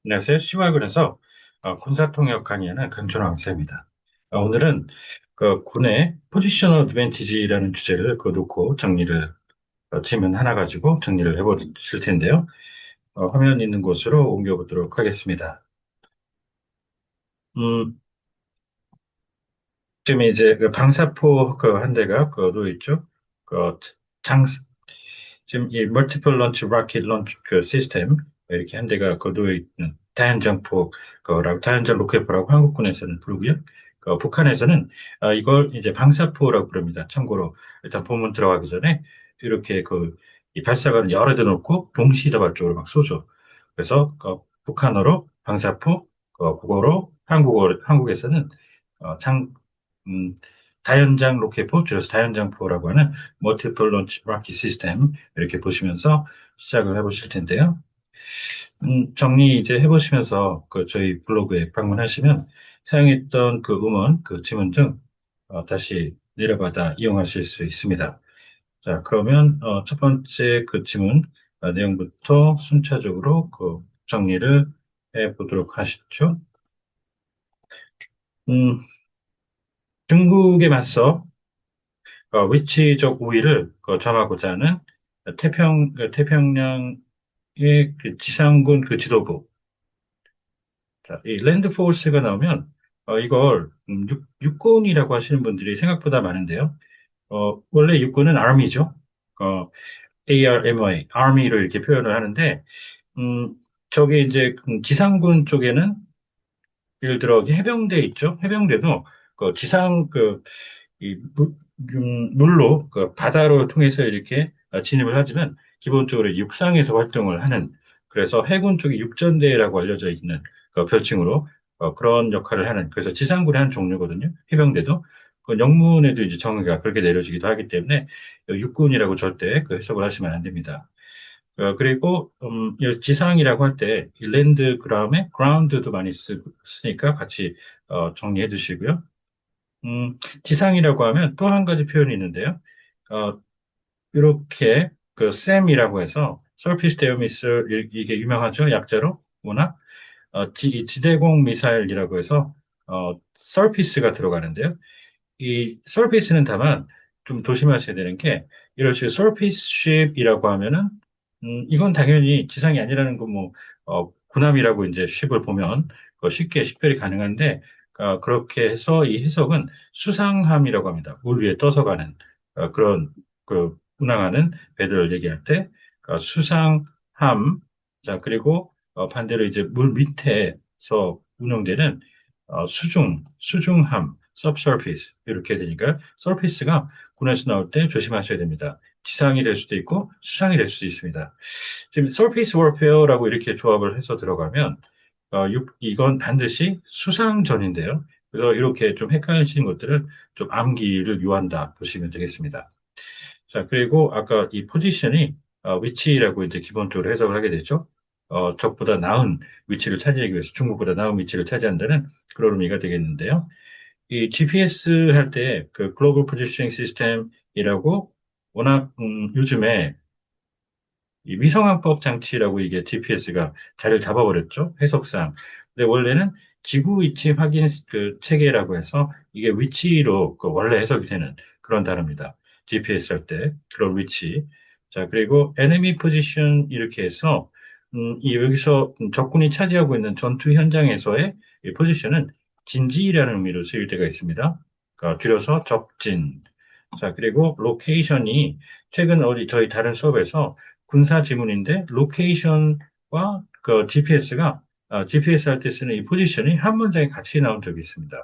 안녕하세요. 시와군에서 군사통역 강의하는 강준왕 쌤입니다. 오늘은 그 군의 포지셔널 어드밴티지라는 주제를 놓고 정리를 질문 하나 가지고 정리를 해보실 텐데요. 화면 있는 곳으로 옮겨보도록 하겠습니다. 음, 지금 이제 그 방사포 한 대가 놓여 있죠. 그 장, 지금 이 멀티플 런치 로켓 런치 시스템 이렇게 한 대가 놓여 있는 다연장포 거라고 다연장 로켓포라고 한국군에서는 부르고요. 북한에서는 이걸 이제 방사포라고 부릅니다. 참고로 일단 본문 들어가기 전에 이렇게 이 발사관을 여러 대 놓고 동시다발적으로 막 쏘죠. 그래서 북한어로 방사포, 국어로 한국에서는 어, 장 음, 다연장 로켓포, 줄여서 다연장포라고 하는 멀티플 런치 로켓 시스템 이렇게 보시면서 시작을 해보실 텐데요. 정리 이제 해보시면서 저희 블로그에 방문하시면 사용했던 그 음원, 그 지문 등 다시 내려받아 이용하실 수 있습니다. 자, 그러면 첫 번째 그 지문 내용부터 순차적으로 정리를 해보도록 하시죠. 음, 중국에 맞서 위치적 우위를 점하고자 하는 태평양의 그 지상군 그 지도부, 자, 이 랜드포스가 나오면 이걸 육군이라고 하시는 분들이 생각보다 많은데요. 원래 육군은 아미죠. 어, ARMY, 아미로 이렇게 표현을 하는데, 음, 저게 이제 지상군 쪽에는 예를 들어 해병대 있죠. 해병대도 지상 물로 바다로 통해서 이렇게 진입을 하지만 기본적으로 육상에서 활동을 하는 그래서 해군 쪽이 육전대라고 알려져 있는 별칭으로 그런 역할을 하는 그래서 지상군의 한 종류거든요. 해병대도 그 영문에도 이제 정의가 그렇게 내려지기도 하기 때문에 육군이라고 절대 해석을 하시면 안 됩니다. 그리고 이 지상이라고 할 때 랜드 그다음에 그라운드도 많이 쓰니까 같이 정리해 두시고요. 지상이라고 하면 또 한 가지 표현이 있는데요. 어, 이렇게 샘이라고 해서 Surface to Air Missile 이게 유명하죠. 약자로 워낙 이 지대공 미사일이라고 해서 Surface가 들어가는데요. 이 서피스는 다만 좀 조심하셔야 되는 게 이런 식으로 서피스쉽이라고 하면은 이건 당연히 지상이 아니라는 거 뭐 군함이라고 이제 쉽을 보면 쉽게 식별이 가능한데 그렇게 해서 이 해석은 수상함이라고 합니다. 물 위에 떠서 가는 그런 운항하는 배들을 얘기할 때 수상함 자 그리고 반대로 이제 물 밑에서 운영되는 수중함 subsurface 이렇게 되니까 surface가 군에서 나올 때 조심하셔야 됩니다. 지상이 될 수도 있고 수상이 될 수도 있습니다. 지금 surface warfare라고 이렇게 조합을 해서 들어가면 이건 반드시 수상전인데요. 그래서 이렇게 좀 헷갈리시는 것들을 좀 암기를 유한다 보시면 되겠습니다. 자, 그리고 아까 이 포지션이 위치라고 이제 기본적으로 해석을 하게 되죠. 적보다 나은 위치를 차지하기 위해서 중국보다 나은 위치를 차지한다는 그런 의미가 되겠는데요. 이 GPS 할 때 그 글로벌 포지셔닝 시스템이라고 워낙 요즘에 이 위성항법 장치라고 이게 GPS가 자리를 잡아버렸죠. 해석상. 근데 원래는 지구 위치 확인 체계라고 해서 이게 위치로 원래 해석이 되는 그런 단어입니다. GPS 할 때 그런 위치. 자, 그리고 enemy position 이렇게 해서 이 여기서 적군이 차지하고 있는 전투 현장에서의 이 포지션은 진지라는 의미로 쓰일 때가 있습니다. 줄여서 적진. 자, 그리고 로케이션이 최근 어디 저희 다른 수업에서 군사 지문인데 로케이션과 GPS가 GPS 할 때 쓰는 이 포지션이 한 문장에 같이 나온 적이 있습니다.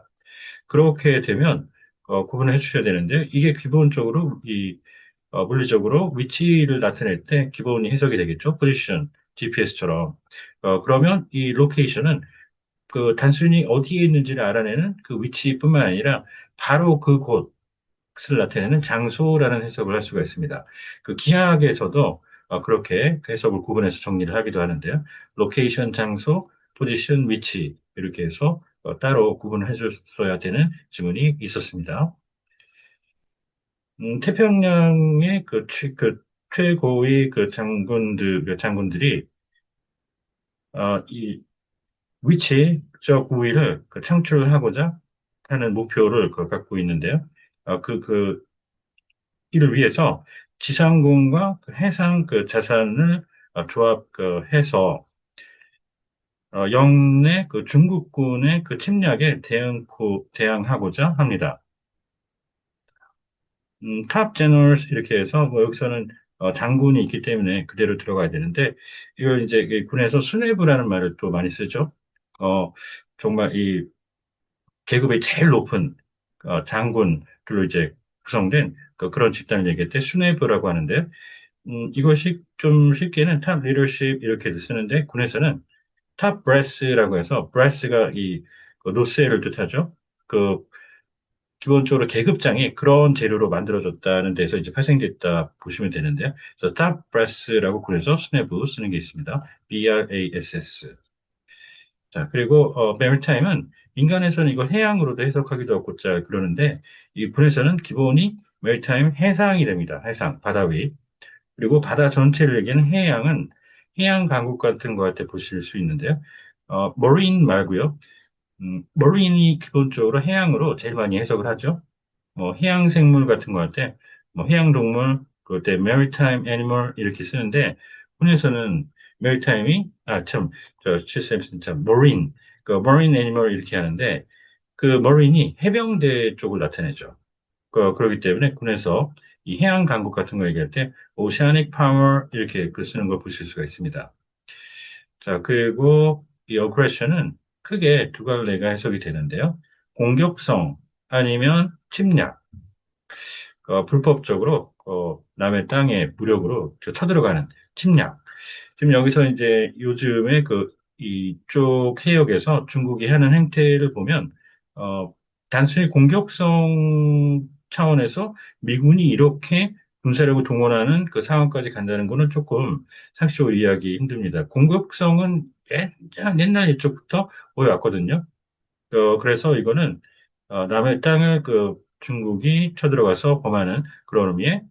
그렇게 되면 구분을 해주셔야 되는데 이게 기본적으로 물리적으로 위치를 나타낼 때 기본이 해석이 되겠죠. 포지션, GPS처럼. 그러면 이 로케이션은 단순히 어디에 있는지를 알아내는 그 위치뿐만 아니라 바로 그곳 을 나타내는 장소라는 해석을 할 수가 있습니다. 기하학에서도 그렇게 그 해석을 구분해서 정리를 하기도 하는데요. 로케이션, 장소, 포지션, 위치 이렇게 해서 따로 구분을 해줬어야 되는 지문이 있었습니다. 태평양의 최고의 장군들이 위치적 우위를 창출하고자 하는 목표를 갖고 있는데요. 이를 위해서 지상군과 해상 자산을 조합해서 영내 중국군의 침략에 대항하고자 합니다. 탑 제너럴스 이렇게 해서 뭐 여기서는 장군이 있기 때문에 그대로 들어가야 되는데 이걸 이제 이 군에서 수뇌부라는 말을 또 많이 쓰죠. 어, 정말 이 계급이 제일 높은 장군들로 이제 구성된 그런 집단을 얘기할 때 수뇌부라고 하는데 이것이 좀 쉽게는 탑 리더십 이렇게 쓰는데 군에서는 탑 브레스라고 해서 브레스가 노쇠를 뜻하죠. 그 기본적으로 계급장이 그런 재료로 만들어졌다는 데서 이제 파생됐다 보시면 되는데요. 그래서 탑 브레스라고 군에서 수뇌부 쓰는 게 있습니다. BRASS. 자, 그리고 메리타임은 인간에서는 이걸 해양으로도 해석하기도 하고 자 그러는데 이 군에서는 기본이 메리타임 해상이 됩니다. 해상, 바다 위. 그리고 바다 전체를 얘기하는 해양은 해양 강국 같은 거 할 때 보실 수 있는데요. 머린 말고요. 머린이 기본적으로 해양으로 제일 많이 해석을 하죠. 뭐 해양 생물 같은 거 할 때, 뭐 해양 동물, 그때 maritime animal 이렇게 쓰는데 혼에서는 maritime이 참, 실수했습니다. 참, marine, marine animal 이렇게 하는데 그 marine이 해병대 쪽을 나타내죠. 그렇기 때문에 군에서 이 해양 강국 같은 거 얘기할 때 oceanic power 이렇게 쓰는 걸 보실 수가 있습니다. 자, 그리고 이 aggression은 크게 두 갈래가 해석이 되는데요. 공격성 아니면 침략. 불법적으로 남의 땅에 무력으로 쳐들어가는 침략. 지금 여기서 이제 요즘에 이쪽 해역에서 중국이 하는 행태를 보면 단순히 공격성 차원에서 미군이 이렇게 군사력을 동원하는 그 상황까지 간다는 거는 조금 상식적으로 이해하기 힘듭니다. 공격성은 옛날 이쪽부터 보여왔거든요. 그래서 이거는 남의 땅을 중국이 쳐들어가서 범하는 그런 의미의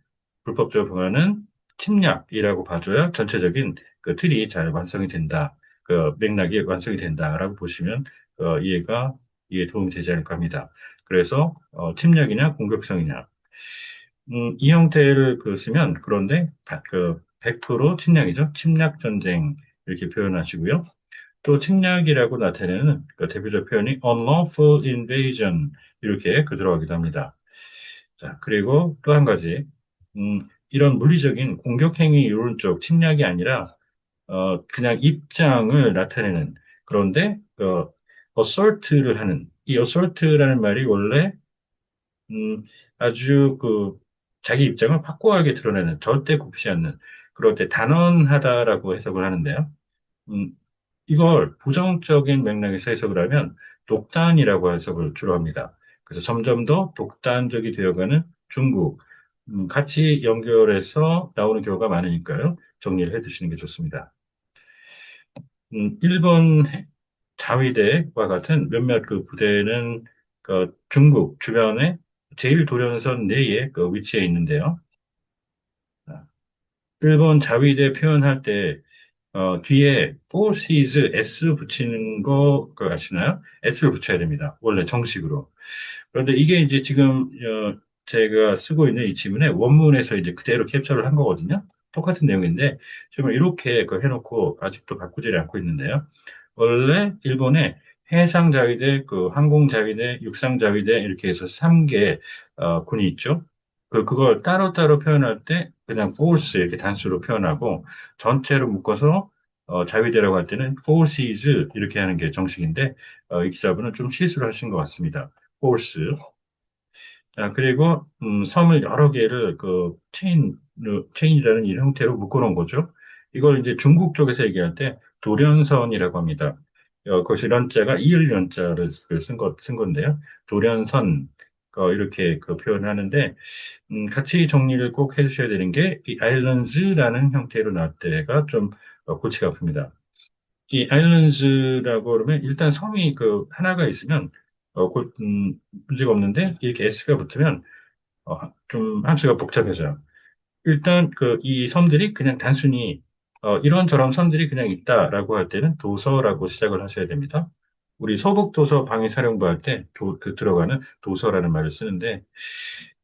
불법적으로 범하는 침략이라고 봐줘야 전체적인 틀이 잘 완성이 된다. 맥락이 완성이 된다라고 보시면 이해 도움이 되지 않을까 합니다. 그래서 침략이냐 공격성이냐 이 형태를 쓰면 그런데 100% 침략이죠. 침략 전쟁 이렇게 표현하시고요. 또 침략이라고 나타내는 대표적 표현이 unlawful invasion 이렇게 들어가기도 합니다. 자, 그리고 또 한 가지 이런 물리적인 공격 행위 이런 쪽 침략이 아니라 그냥 입장을 나타내는 그런데 assert를 하는 이 assert라는 말이 원래 음, 아주 자기 입장을 확고하게 드러내는 절대 굽히지 않는 그럴 때 단언하다라고 해석을 하는데요. 음, 이걸 부정적인 맥락에서 해석을 하면 독단이라고 해석을 주로 합니다. 그래서 점점 더 독단적이 되어가는 중국, 같이 연결해서 나오는 경우가 많으니까요. 정리를 해 두시는 게 좋습니다. 일본 자위대와 같은 몇몇 부대는 중국 주변에 제1도련선 내에 위치해 있는데요. 일본 자위대 표현할 때 뒤에 forces s 붙이는 거 그거 아시나요? s를 붙여야 됩니다. 원래 정식으로. 그런데 이게 이제 지금 제가 쓰고 있는 이 지문에 원문에서 이제 그대로 캡처를 한 거거든요. 똑같은 내용인데 지금 이렇게 해놓고 아직도 바꾸지 않고 있는데요. 원래 일본에 해상 자위대, 항공 자위대, 육상 자위대 이렇게 해서 3개 군이 있죠. 그걸 따로따로 표현할 때 그냥 force 이렇게 단수로 표현하고 전체로 묶어서 자위대라고 할 때는 forces 이렇게 하는 게 정식인데 이 기자분은 좀 실수를 하신 것 같습니다. force. 자, 그리고 섬을 여러 개를 체인이라는 이 형태로 묶어놓은 거죠. 이걸 이제 중국 쪽에서 얘기할 때 도련선이라고 합니다. 거기서 련자가 이을 련자를 쓴 건데요. 도련선 이렇게 표현하는데 같이 정리를 꼭 해주셔야 되는 게 이 아일런즈라는 형태로 나올 때가 좀 골치가 아픕니다. 이 아일런즈라고 그러면 일단 섬이 하나가 있으면 문제가 없는데 이렇게 S가 붙으면 좀 함수가 복잡해져요. 일단 이 섬들이 그냥 단순히 이런저런 선들이 그냥 있다라고 할 때는 도서라고 시작을 하셔야 됩니다. 우리 서북도서 방위사령부 할 때 들어가는 도서라는 말을 쓰는데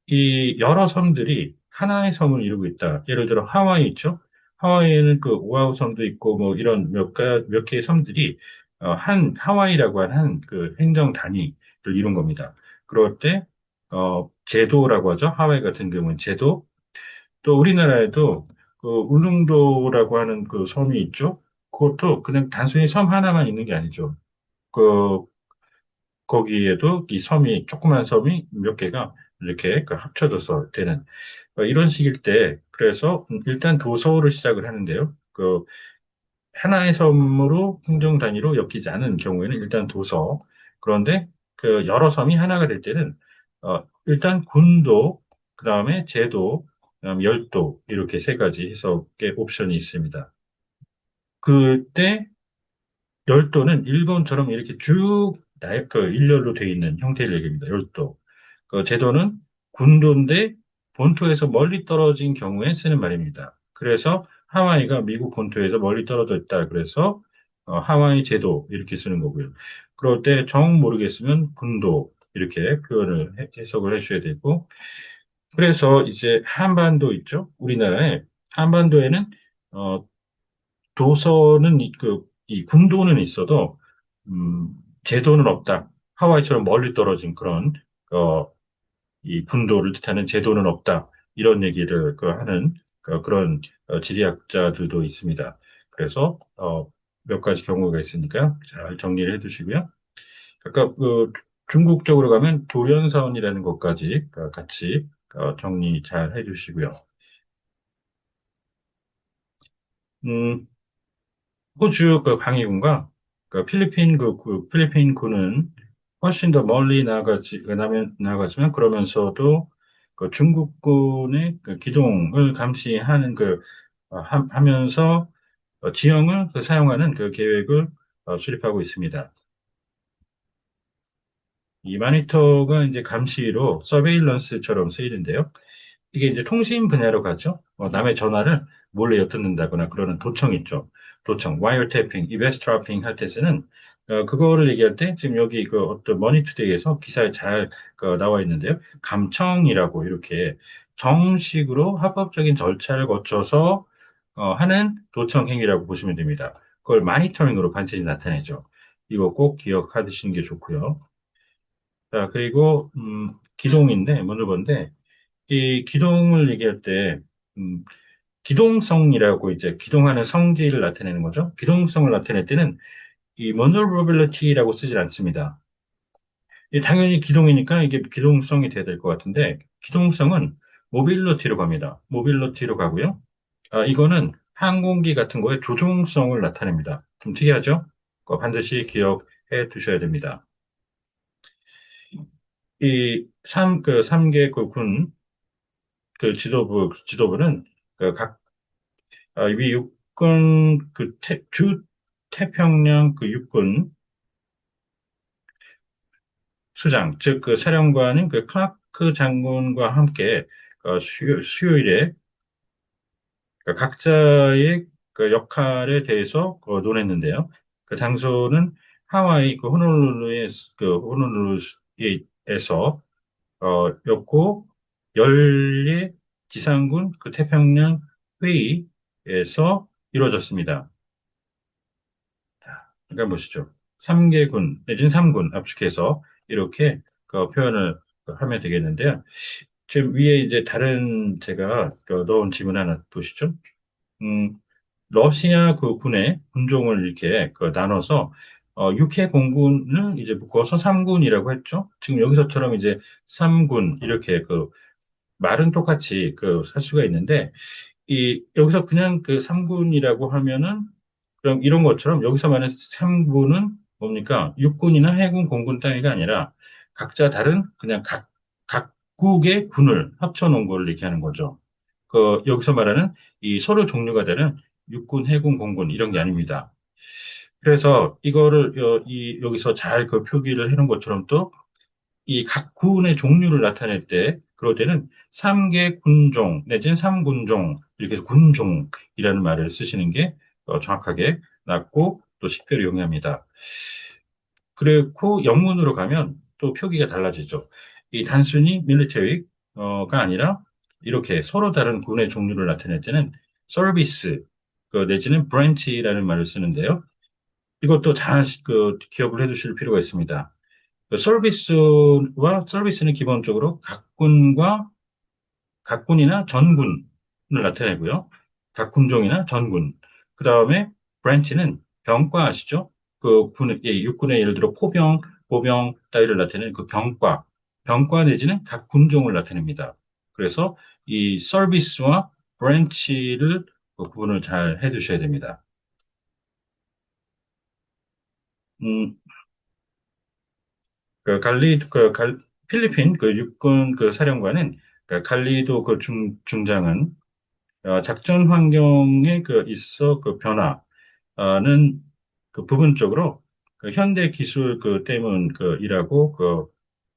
이 여러 섬들이 하나의 섬을 이루고 있다. 예를 들어 하와이 있죠? 하와이에는 그 오아후 섬도 있고 뭐 이런 몇 개의 섬들이 한 하와이라고 하는 한 그 행정 단위를 이룬 겁니다. 그럴 때 제도라고 하죠. 하와이 같은 경우는 제도. 또 우리나라에도 그 울릉도라고 하는 그 섬이 있죠. 그것도 그냥 단순히 섬 하나만 있는 게 아니죠. 그 거기에도 이 섬이 조그만 섬이 몇 개가 이렇게 그 합쳐져서 되는 이런 식일 때 그래서 일단 도서를 시작을 하는데요. 그 하나의 섬으로 행정 단위로 엮이지 않은 경우에는 일단 도서. 그런데 그 여러 섬이 하나가 될 때는 일단 군도, 그다음에 제도, 그다음에 열도 이렇게 세 가지 해석의 옵션이 있습니다. 그때 열도는 일본처럼 이렇게 쭉 그 일렬로 돼 있는 형태를 얘기합니다. 열도. 그 제도는 군도인데 본토에서 멀리 떨어진 경우에 쓰는 말입니다. 그래서 하와이가 미국 본토에서 멀리 떨어져 있다. 그래서 하와이 제도 이렇게 쓰는 거고요. 그럴 때 정 모르겠으면 군도 이렇게 표현을 해석을 해주셔야 되고 그래서 이제 한반도 있죠. 우리나라에 한반도에는 어, 도서는 이 군도는 있어도 음, 제도는 없다. 하와이처럼 멀리 떨어진 그런 어, 이 군도를 뜻하는 제도는 없다. 이런 얘기를 하는 그런 지리학자들도 있습니다. 그래서 몇 가지 경우가 있으니까 잘 정리를 해두시고요. 아까 중국 쪽으로 가면 도련사원이라는 것까지 같이 정리 잘 해주시고요. 음, 호주 그 방위군과 그 필리핀 군은 훨씬 더 멀리 나가지만 그러면서도 그 중국군의 그 기동을 감시하는 하면서 지형을 사용하는 그 계획을 수립하고 있습니다. 이 마니터가 이제 감시로 서베일런스처럼 쓰이는데요. 이게 이제 통신 분야로 가죠. 남의 전화를 몰래 엿듣는다거나 그러는 도청 있죠. 도청, 와이어태핑, 이베스트라핑 할 때 쓰는 그거를 얘기할 때 지금 여기 그 어떤 머니투데이에서 기사에 잘 나와 있는데요. 감청이라고 이렇게 정식으로 합법적인 절차를 거쳐서 하는 도청 행위라고 보시면 됩니다. 그걸 마니터링으로 반드시 나타내죠. 이거 꼭 기억하시는 게 좋고요. 자, 그리고 기동인데 먼저 본데 이 기동을 얘기할 때 음, 기동성이라고 이제 기동하는 성질을 나타내는 거죠. 기동성을 나타낼 때는 이 vulnerability라고 쓰질 않습니다. 당연히 기동이니까 이게 기동성이 돼야 될 것 같은데 기동성은 모빌리티로 갑니다. 모빌리티로 가고요. 이거는 항공기 같은 거에 조종성을 나타냅니다. 좀 특이하죠? 그거 반드시 기억해 두셔야 됩니다. 이 삼개 그 군, 그 지도부는 각 위 육군 주 태평양 그 육군 수장, 즉 그 사령관인 그 클라크 장군과 함께 수요일에 각자의 그 역할에 대해서 논했는데요. 그 장소는 하와이 호놀룰루에서 였고 연례 지상군 그 태평양 회의에서 이루어졌습니다. 그러니까 보시죠. 3개군 내지는 3군 압축해서 이렇게 표현을 하면 되겠는데요. 지금 위에 이제 다른 제가 넣은 지문 하나 보시죠. 음, 러시아 그 군의 군종을 이렇게 나눠서 육해 공군을 이제 묶어서 3군이라고 했죠. 지금 여기서처럼 이제 3군 이렇게 말은 똑같이 살 수가 있는데 여기서 그냥 그 3군이라고 하면은 그럼 이런 것처럼 여기서 말하는 3군은 뭡니까? 육군이나 해군, 공군 단위가 아니라 각자 다른 그냥 각국의 군을 합쳐놓은 걸 얘기하는 거죠. 여기서 말하는 이 서로 종류가 다른 육군, 해군, 공군 이런 게 아닙니다. 그래서 이거를 여기서 잘 표기를 해놓은 것처럼 또 이 각 군의 종류를 나타낼 때, 그럴 때는 3개 군종 내지는 3군종 이렇게 군종이라는 말을 쓰시는 게 정확하게 낫고 또 식별이 용이합니다. 그리고 영문으로 가면 또 표기가 달라지죠. 이 단순히 밀리터리가 아니라 이렇게 서로 다른 군의 종류를 나타낼 때는 서비스 내지는 브랜치라는 말을 쓰는데요. 이것도 잘 기억을 해두실 필요가 있습니다. 서비스는 기본적으로 각군이나 전군을 나타내고요. 각 군종이나 전군. 그 다음에 브랜치는 병과 아시죠? 육군의 예를 들어 포병, 보병 따위를 나타내는 그 병과 내지는 각 군종을 나타냅니다. 그래서 이 서비스와 브랜치를 구분을 잘 해두셔야 됩니다. 음, 필리핀 육군 사령관은 갈리도 중장은 작전 환경에 있어 변화는 부분적으로 현대 기술 때문 이라고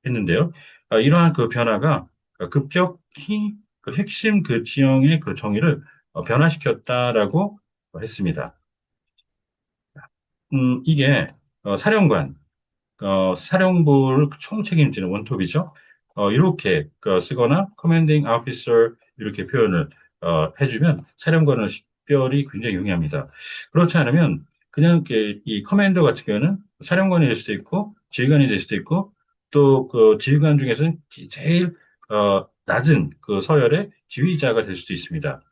했는데요. 이러한 변화가 급격히 핵심 지형의 정의를 변화시켰다라고 했습니다. 이게 사령관 사령부를 총책임지는 원톱이죠. 이렇게 쓰거나 commanding officer 이렇게 표현을 해주면 사령관의 식별이 굉장히 용이합니다. 그렇지 않으면 그냥 이 커맨더 같은 경우는 사령관이 될 수도 있고 지휘관이 될 수도 있고 또 지휘관 중에서는 제일 낮은 서열의 지휘자가 될 수도 있습니다.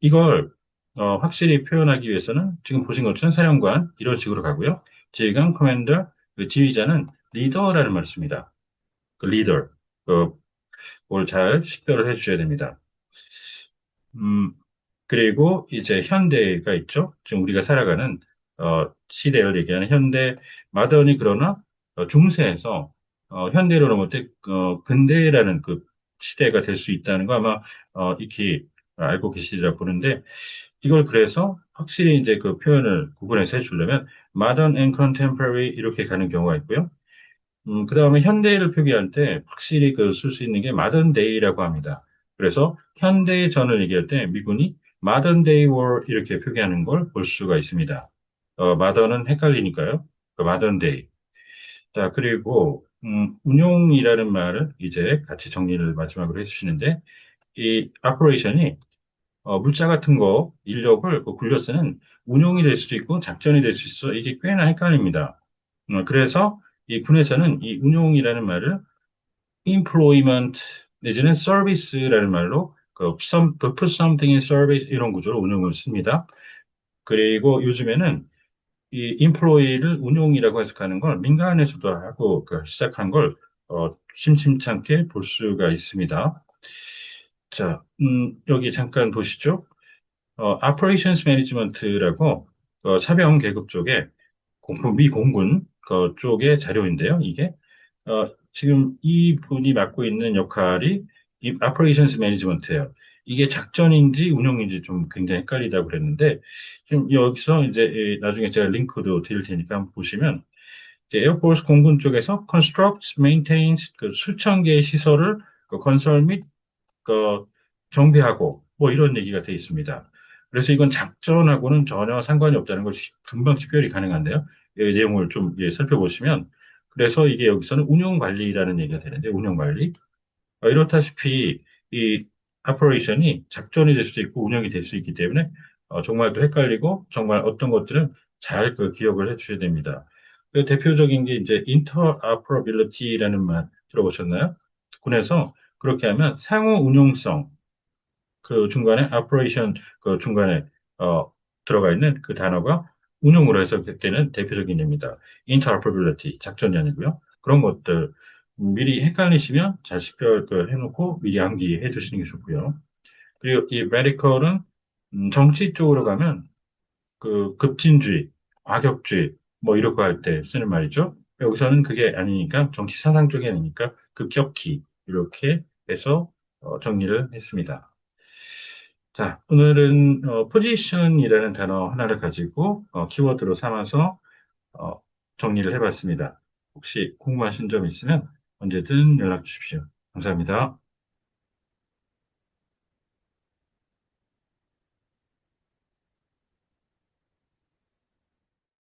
이걸 확실히 표현하기 위해서는 지금 보신 것처럼 사령관 이런 식으로 가고요. 지휘관, 커맨더, 지휘자는 리더라는 말을 씁니다. 리더. 그걸 잘 식별을 해주셔야 됩니다. 음, 그리고 이제 현대가 있죠. 지금 우리가 살아가는 시대를 얘기하는 현대 마더니 그러나 중세에서 현대로 넘어올 때 근대라는 시대가 될 수 있다는 거 아마 익히 알고 계시리라 보는데 이걸 그래서 확실히 이제 표현을 구분해서 해주려면 modern and contemporary 이렇게 가는 경우가 있고요. 그 다음에 현대를 표기할 때 확실히 쓸 수 있는 게 modern day라고 합니다. 그래서 현대전을 얘기할 때 미군이 modern day war 이렇게 표기하는 걸 볼 수가 있습니다. modern은 헷갈리니까요. modern day. 자, 그리고 운용이라는 말을 이제 같이 정리를 마지막으로 해주시는데 이 operation이 물자 같은 거 인력을 굴려 쓰는 운용이 될 수도 있고 작전이 될 수 있어 이게 꽤나 헷갈립니다. 그래서 이 군에서는 이 운용이라는 말을 employment 내지는 service라는 말로 put something in service 이런 구조로 운용을 씁니다. 그리고 요즘에는 이 employee를 운용이라고 해석하는 걸 민간에서도 하고 시작한 걸 심심찮게 볼 수가 있습니다. 자, 여기 잠깐 보시죠. Operations Management라고 사병 계급 쪽에 미 공군 쪽의 자료인데요. 이게 지금 이 분이 맡고 있는 역할이 이 Operations Management예요. 이게 작전인지 운용인지 좀 굉장히 헷갈리다고 그랬는데 지금 여기서 이제 나중에 제가 링크도 드릴 테니까 한번 보시면 이제 에어포스 공군 쪽에서 constructs, maintains 수천 개의 시설을 건설 및 정비하고 뭐 이런 얘기가 돼 있습니다. 그래서 이건 작전하고는 전혀 상관이 없다는 걸 금방 식별이 가능한데요. 이 내용을 좀 살펴보시면 그래서 이게 여기서는 운영 관리라는 얘기가 되는데 운영 관리 이렇다시피 이 오퍼레이션이 작전이 될 수도 있고 운영이 될 수 있기 때문에 정말 또 헷갈리고 정말 어떤 것들은 잘 기억을 해주셔야 됩니다. 대표적인 게 이제 interoperability라는 말 들어보셨나요? 군에서 그렇게 하면 상호 운용성 중간에 operation 중간에 들어가 있는 그 단어가 운용으로 해석되는 대표적인 예입니다. interoperability 작전이 아니고요. 그런 것들 미리 헷갈리시면 잘 식별 해놓고 미리 암기해 두시는 게 좋고요. 그리고 이 radical은 정치 쪽으로 가면 급진주의, 과격주의 뭐 이런 거 할 때 쓰는 말이죠. 여기서는 그게 아니니까 정치 사상 쪽이 아니니까 급격히 이렇게 해서 정리를 했습니다. 자, 오늘은 포지션이라는 단어 하나를 가지고 키워드로 삼아서 어, 정리를 해봤습니다. 혹시 궁금하신 점 있으면 언제든 연락 주십시오. 감사합니다.